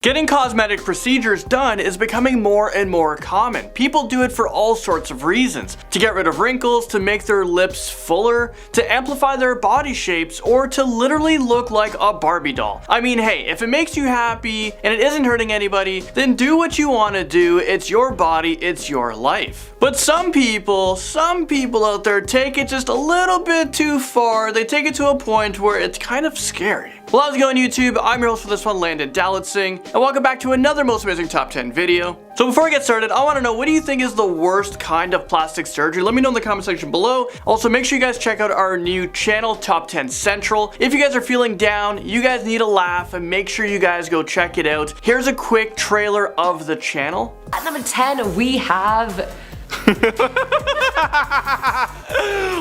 Getting cosmetic procedures done is becoming more and more common. People do it for all sorts of reasons. To get rid of wrinkles, to make their lips fuller, to amplify their body shapes, or to literally look like a Barbie doll. I mean, hey, if it makes you happy and it isn't hurting anybody, then do what you want to do. It's your body, it's your life. But some people out there take it just a little bit too far. They take it to a point where it's kind of scary. Well, how's it going, YouTube? I'm your host for this one, Landon Dalitzing, and welcome back to another most amazing top 10 video. So before I get started, I want to know, what do you think is the worst kind of plastic surgery? Let me know in the comment section below. Also, make sure you guys check out our new channel, Top 10 Central. If you guys are feeling down, you guys need a laugh, and make sure you guys go check it out. Here's a quick trailer of the channel. At number 10, we have...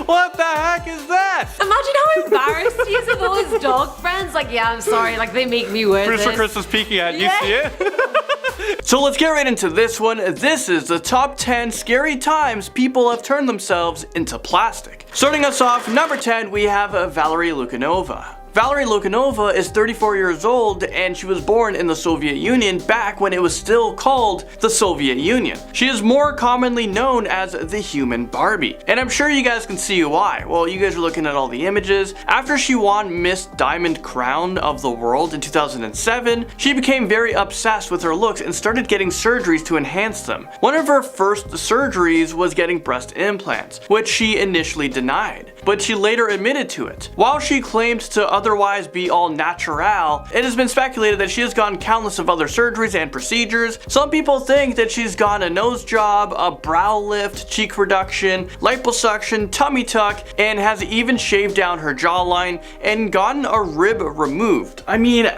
What the heck is that? Imagine how embarrassed he is with all his dog friends. Like, yeah, I'm sorry, like they make me wear this. Producer Chris is peeking at, you see it? So let's get right into this one. This is the top 10 scary times people have turned themselves into plastic. Starting us off, number 10, we have Valeria Lukyanova. Valeria Lukyanova is 34 years old, and she was born in the Soviet Union back when it was still called the Soviet Union. She is more commonly known as the human Barbie, and I'm sure you guys can see why. Well, you guys are looking at all the images. After she won Miss Diamond Crown of the World in 2007, she became very obsessed with her looks and started getting surgeries to enhance them. One of her first surgeries was getting breast implants, which she initially denied, but she later admitted to it. While she claimed to otherwise be all natural, it has been speculated that she has gotten countless of other surgeries and procedures. Some people think that she's gotten a nose job, a brow lift, cheek reduction, liposuction, tummy tuck, and has even shaved down her jawline and gotten a rib removed. I mean,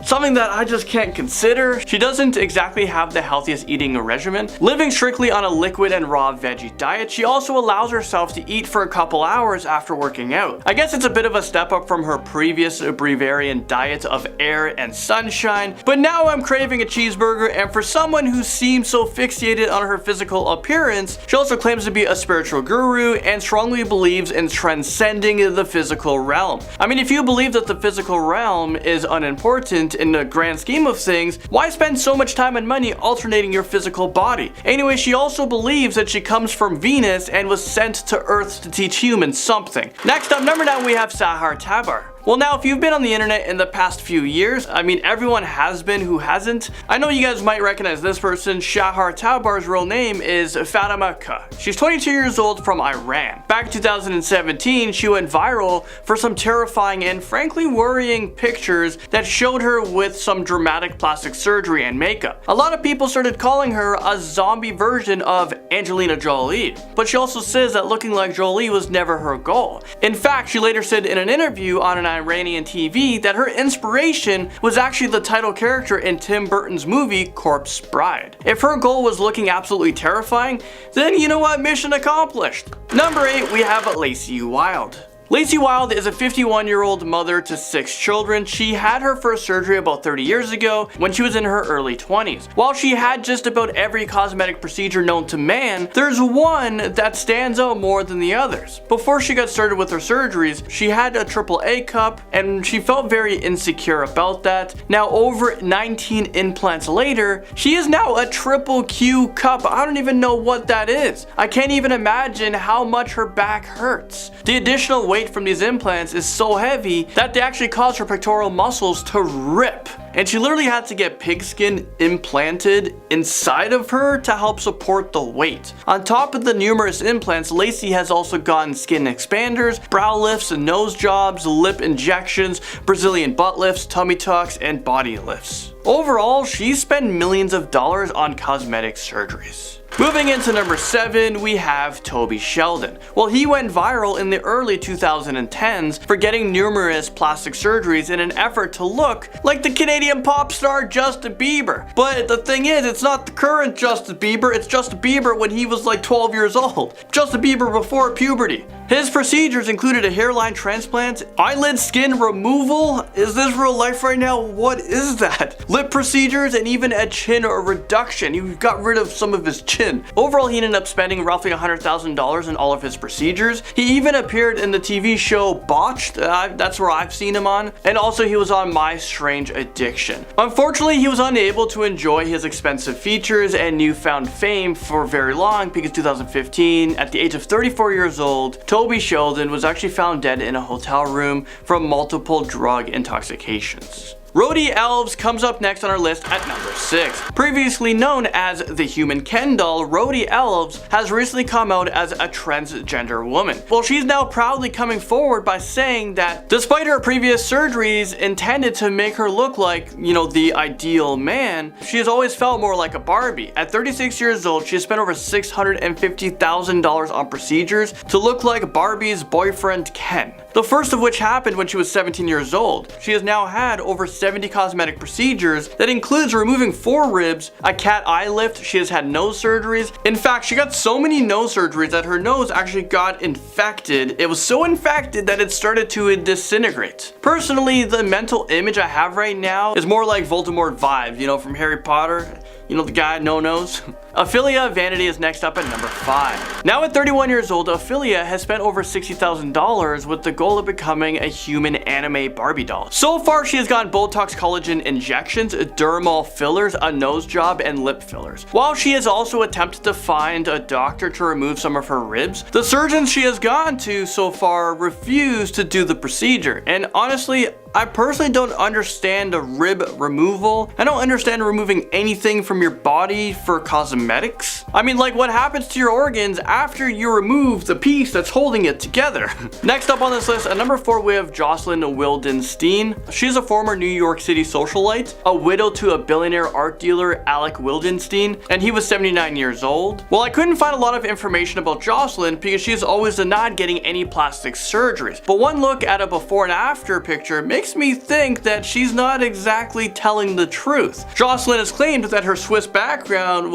something that I just can't consider. She doesn't exactly have the healthiest eating regimen. Living strictly on a liquid and raw veggie diet, she also allows herself to eat for a couple hours after working out. I guess it's a bit of a step up from her previous brevearian diet of air and sunshine, but now I'm craving a cheeseburger, and for someone who seems so fixated on her physical appearance, she also claims to be a spiritual guru and strongly believes in transcending the physical realm. I mean, if you believe that the physical realm is unimportant in the grand scheme of things, why spend so much time and money alternating your physical body? Anyway, she also believes that she comes from Venus and was sent to Earth to teach humans something. Next up, number 9, we have Sahar Tabar. Well, now, if you've been on the internet in the past few years, I mean, everyone has been who hasn't. I know you guys might recognize this person. Sahar Tabar's real name is Fatima Ka. She's 22 years old from Iran. Back in 2017, she went viral for some terrifying and frankly worrying pictures that showed her with some dramatic plastic surgery and makeup. A lot of people started calling her a zombie version of Angelina Jolie, but she also says that looking like Jolie was never her goal. In fact, she later said in an interview on an Iranian TV that her inspiration was actually the title character in Tim Burton's movie Corpse Bride. If her goal was looking absolutely terrifying, then you know what, mission accomplished. Number 8, we have LACEY Wilde. LACEY Wilde is a 51-year-old mother to 6 children. She had her first surgery about 30 years ago when she was in her early 20s. While she had just about every cosmetic procedure known to man, there's one that stands out more than the others. Before she got started with her surgeries, she had a AAA cup, and she felt very insecure about that. Now, over 19 implants later, she is now a triple Q cup. I don't even know what that is. I can't even imagine how much her back hurts. The additional weight from these implants is so heavy that they actually cause her pectoral muscles to rip, and she literally had to get pigskin implanted inside of her to help support the weight. On top of the numerous implants, LACEY has also gotten skin expanders, brow lifts, nose jobs, lip injections, Brazilian butt lifts, tummy tucks, and body lifts. Overall, she's spent millions of dollars on cosmetic surgeries. Moving into number 7, we have TOBY Sheldon. Well, he went viral in the early 2010s for getting numerous plastic surgeries in an effort to look like the Canadian pop star Justin Bieber. But the thing is, it's not the current Justin Bieber, it's Justin Bieber when he was like 12 years old. Justin Bieber before puberty. His procedures included a hairline transplant, eyelid skin removal. Is this real life right now? What is that? Lip procedures and even a chin reduction. He got rid of some of his chin. Overall, he ended up spending roughly $100,000 in all of his procedures. He even appeared in the TV show Botched. That's where I've seen him on. And also he was on My Strange Addiction. Unfortunately, he was unable to enjoy his expensive features and newfound fame for very long because 2015, at the age of 34 years old, Toby Sheldon was actually found dead in a hotel room from multiple drug intoxications. RODDY ALVES comes up next on our list at number 6. Previously known as the Human Ken doll, RODDY ALVES has recently come out as a transgender woman. Well, she's now proudly coming forward by saying that despite her previous surgeries intended to make her look like, the ideal man, she has always felt more like a Barbie. At 36 years old, she has spent over $650,000 on procedures to look like Barbie's boyfriend Ken. The first of which happened when she was 17 years old. She has now had over 70 cosmetic procedures that includes removing 4 ribs, a cat eye lift, she has had nose surgeries. In fact, she got so many nose surgeries that her nose actually got infected. It was so infected that it started to disintegrate. Personally, the mental image I have right now is more like Voldemort vibes, from Harry Potter. The guy, no nose. OPHELIA Vanity is next up at number 5. Now at 31 years old, OPHELIA has spent over $60,000 with the goal of becoming a human anime Barbie doll. So far, she has gotten Botox collagen injections, dermal fillers, a nose job, and lip fillers. While she has also attempted to find a doctor to remove some of her ribs, the surgeons she has gone to so far refuse to do the procedure. And honestly, I personally don't understand a rib removal. I don't understand removing anything from your body for cosmetics. I mean, like, what happens to your organs after you remove the piece that's holding it together? Next up on this list, at number 4, we have JOCELYN Wildenstein. She's a former New York City socialite, a widow to a billionaire art dealer, Alec Wildenstein, and he was 79 years old. Well, I couldn't find a lot of information about JOCELYN because she's always denied getting any plastic surgeries. But one look at a before and after picture makes me think that she's not exactly telling the truth. JOCELYN has claimed that her Swiss background,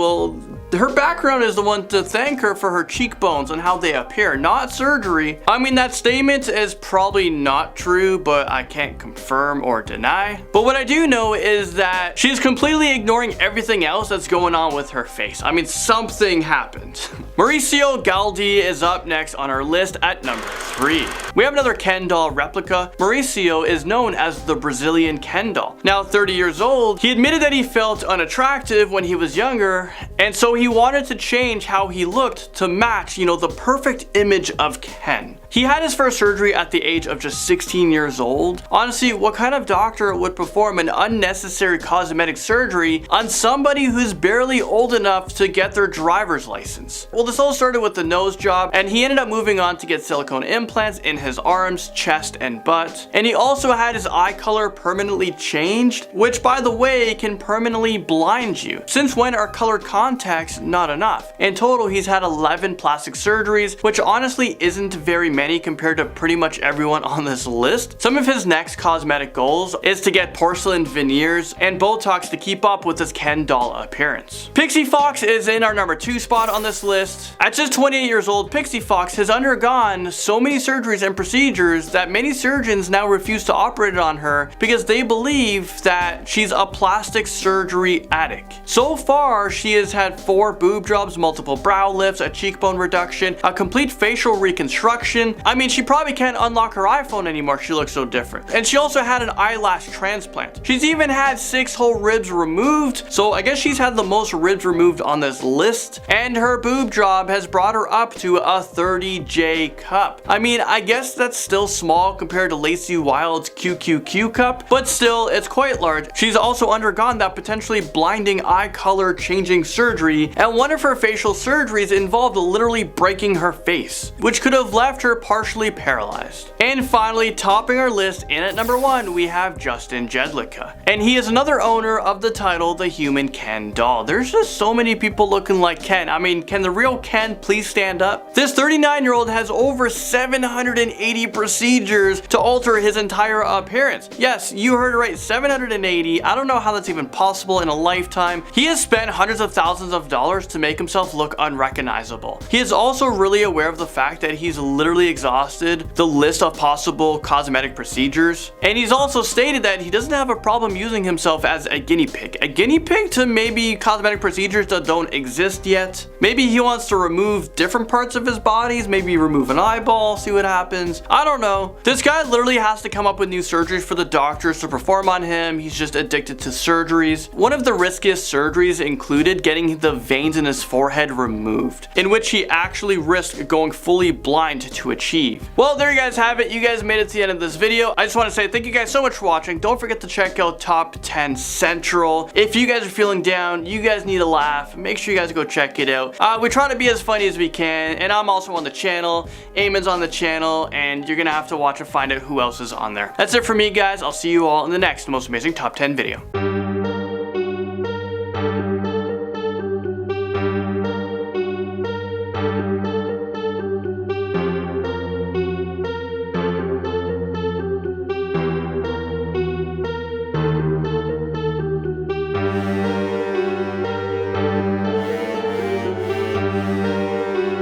her background is the one to thank her for her cheekbones and how they appear, not surgery. I mean, that statement is probably not true, but I can't confirm or deny. But what I do know is that she's completely ignoring everything else that's going on with her face. I mean, something happened. MAURICIO GALDI is up next on our list at number 3. We have another Ken doll replica. MAURICIO is known as the Brazilian Ken doll. Now 30 years old, he admitted that he felt unattractive when he was younger, and so he wanted to change how he looked to match, the perfect image of Ken. He had his first surgery at the age of just 16 years old. Honestly, what kind of doctor would perform an unnecessary cosmetic surgery on somebody who's barely old enough to get their driver's license? Well, this all started with the nose job, and he ended up moving on to get silicone implants in his arms, chest, and butt. And he also had his eye color permanently changed, which, by the way, can permanently blind you. Since when are colored contacts not enough? In total, he's had 11 plastic surgeries, which honestly isn't very many compared to pretty much everyone on this list. Some of his next cosmetic goals is to get porcelain veneers and Botox to keep up with his Ken doll appearance. Pixie Fox is in our number 2 spot on this list. At just 28 years old, Pixie Fox has undergone so many surgeries and procedures that many surgeons now refuse to operate on her because they believe that she's a plastic surgery addict. So far, she has had 4 boob jobs, multiple brow lifts, a cheekbone reduction, a complete facial reconstruction. I mean, she probably can't unlock her iPhone anymore, she looks so different. And she also had an eyelash transplant. She's even had 6 whole ribs removed, so I guess she's had the most ribs removed on this list. And her boob job has brought her up to a 30J cup. I mean, I guess that's still small compared to LACEY Wild's QQQ cup, but still, it's quite large. She's also undergone that potentially blinding eye color changing surgery, and one of her facial surgeries involved literally breaking her face, which could have left her partially paralyzed. And finally, topping our list, in at number 1, we have Justin JEDLICA. And he is another owner of the title The Human Ken doll. There's just so many people looking like Ken. I mean, can the real Ken please stand up? This 39-year-old has over 780 procedures to alter his entire appearance. Yes, you heard it right, 780. I don't know how that's even possible in a lifetime. He has spent hundreds of thousands of dollars to make himself look unrecognizable. He is also really aware of the fact that he's literally literally exhausted the list of possible cosmetic procedures. And he's also stated that he doesn't have a problem using himself as a guinea pig. A guinea pig to maybe cosmetic procedures that don't exist yet. Maybe he wants to remove different parts of his bodies, maybe remove an eyeball, see what happens. I don't know. This guy literally has to come up with new surgeries for the doctors to perform on him. He's just addicted to surgeries. One of the riskiest surgeries included getting the veins in his forehead removed, in which he actually risked going fully blind to achieve. Well, there you guys have it. You guys made it to the end of this video. I just want to say thank you guys so much for watching. Don't forget to check out Top 10 Central. If you guys are feeling down, you guys need a laugh, make sure you guys go check it out. We try to be as funny as we can, and I'm also on the channel. Eamon's on the channel, and you're gonna have to watch and find out who else is on there. That's it for me, guys. I'll see you all in the next most amazing Top 10 video.